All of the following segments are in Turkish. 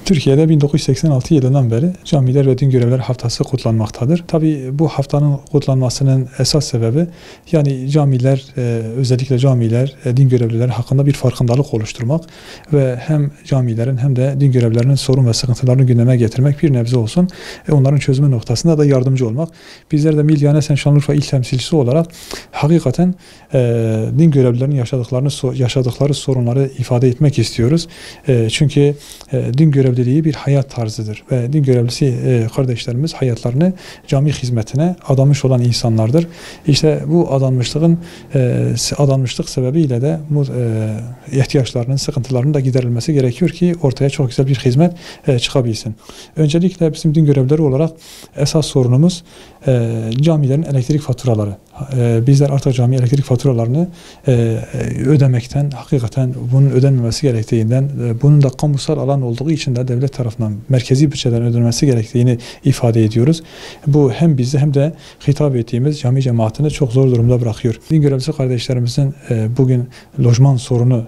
Türkiye'de 1986 yılından beri Camiler ve Din Görevlileri Haftası kutlanmaktadır. Tabii bu haftanın kutlanmasının esas sebebi yani camiler, özellikle camiler, din görevlileri hakkında bir farkındalık oluşturmak ve hem camilerin hem de din görevlilerinin sorun ve sıkıntılarını gündeme getirmek, bir nebze olsun onların çözümü noktasında da yardımcı olmak. Bizler de Milli Şanlıurfa İl Temsilcisi olarak hakikaten din görevlilerinin yaşadıkları sorunları ifade etmek istiyoruz. Çünkü din görevliliği bir hayat tarzıdır ve din görevlisi kardeşlerimiz hayatlarını cami hizmetine adamış olan insanlardır. İşte bu adanmışlık sebebiyle de bu ihtiyaçlarının, sıkıntılarının da giderilmesi gerekiyor ki ortaya çok güzel bir hizmet çıkabilsin. Öncelikle bizim din görevlileri olarak esas sorunumuz camilerin elektrik faturaları. Bizler artık cami elektrik faturalarını ödemekten, hakikaten bunun ödenmemesi gerektiğinden, bunun da kamusal alan olduğu için de devlet tarafından merkezi bütçeden ödenmesi gerektiğini ifade ediyoruz. Bu hem bizi hem de hitap ettiğimiz cami cemaatini çok zor durumda bırakıyor. Din görevlisi kardeşlerimizin bugün lojman sorunu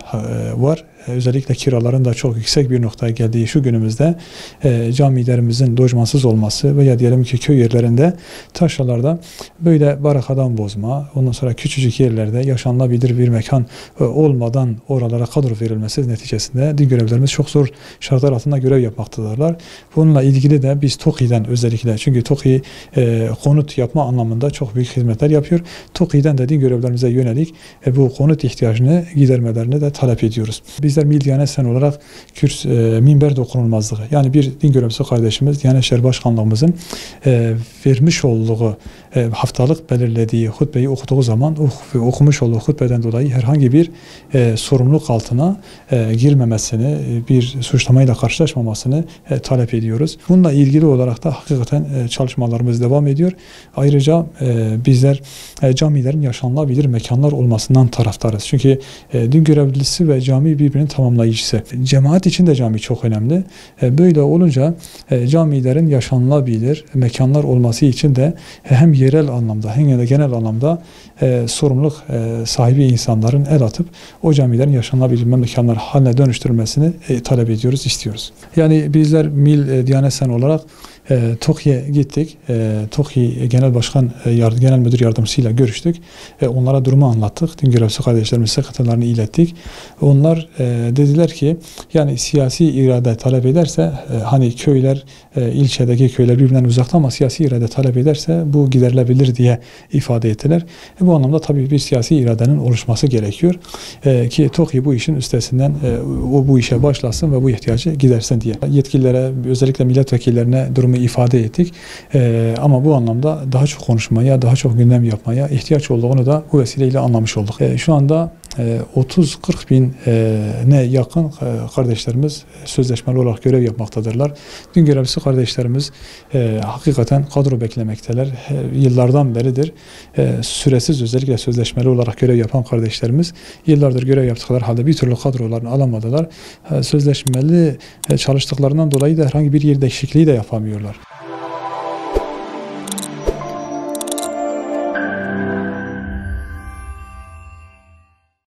var. Özellikle kiraların da çok yüksek bir noktaya geldiği şu günümüzde camilerimizin lojmansız olması veya diyelim ki köy yerlerinde, taşralarda böyle barakadan bozma, ondan sonra küçücük yerlerde yaşanılabilir bir mekan olmadan oralara kadro verilmesi neticesinde din görevlilerimiz çok zor şartlar altında görev yapmaktadırlar. Bununla ilgili de biz TOKİ'den özellikle, çünkü TOKİ konut yapma anlamında çok büyük hizmetler yapıyor. TOKİ'den de din görevlilerimize yönelik bu konut ihtiyacını gidermelerini de talep ediyoruz. Bizler Milli Sen olarak minber dokunulmazlığı, yani bir din görevlisi kardeşimiz Diyanet İşleri Başkanlığımızın vermiş olduğu haftalık belirlediği hutbeyi okuduğu zaman okumuş olduğu hutbeden dolayı herhangi bir sorumluluk altına girmemesini, bir suçlamayla karşılaşmamasını talep ediyoruz. Bununla ilgili olarak da hakikaten çalışmalarımız devam ediyor. Ayrıca bizler camilerin yaşanılabilir mekanlar olmasından taraftarız. Çünkü din görevlisi ve cami birbirinin tamamlayıcısı. Cemaat için de cami çok önemli. Böyle olunca camilerin yaşanılabilir mekanlar olması için de hem yerel anlamda hem de genel anlamda sorumluluk sahibi insanların el atıp o camilerin yaşanılabilir mekanlar haline dönüştürülmesini talep ediyoruz, istiyoruz. Yani bizler Diyanet Sen olarak TOKİ'ye gittik. TOKİ Genel Başkan Genel Müdür Yardımcısıyla görüştük. Onlara durumu anlattık. Din görevlisi kardeşlerimiz sıkıntılarını ilettik. Onlar dediler ki yani siyasi irade talep ederse hani köyler, ilçedeki köyler birbirinden uzakta ama siyasi irade talep ederse bu giderilebilir diye ifade ettiler. Bu anlamda tabii bir siyasi iradenin oluşması gerekiyor. Ki TOKİ bu işin üstesinden bu işe başlasın ve bu ihtiyacı gidersin diye. Yetkililere, özellikle milletvekillerine durumu ifade ettik. Ama bu anlamda daha çok konuşmaya, daha çok gündem yapmaya ihtiyaç olduğunu da bu vesileyle anlamış olduk. Şu anda 30-40 bine yakın kardeşlerimiz sözleşmeli olarak görev yapmaktadırlar. Din görevlisi kardeşlerimiz hakikaten kadro beklemekteler. Yıllardan beridir süresiz, özellikle sözleşmeli olarak görev yapan kardeşlerimiz yıllardır görev yaptıkları halde bir türlü kadrolarını alamadılar. Sözleşmeli çalıştıklarından dolayı da herhangi bir yer değişikliği de yapamıyorlar.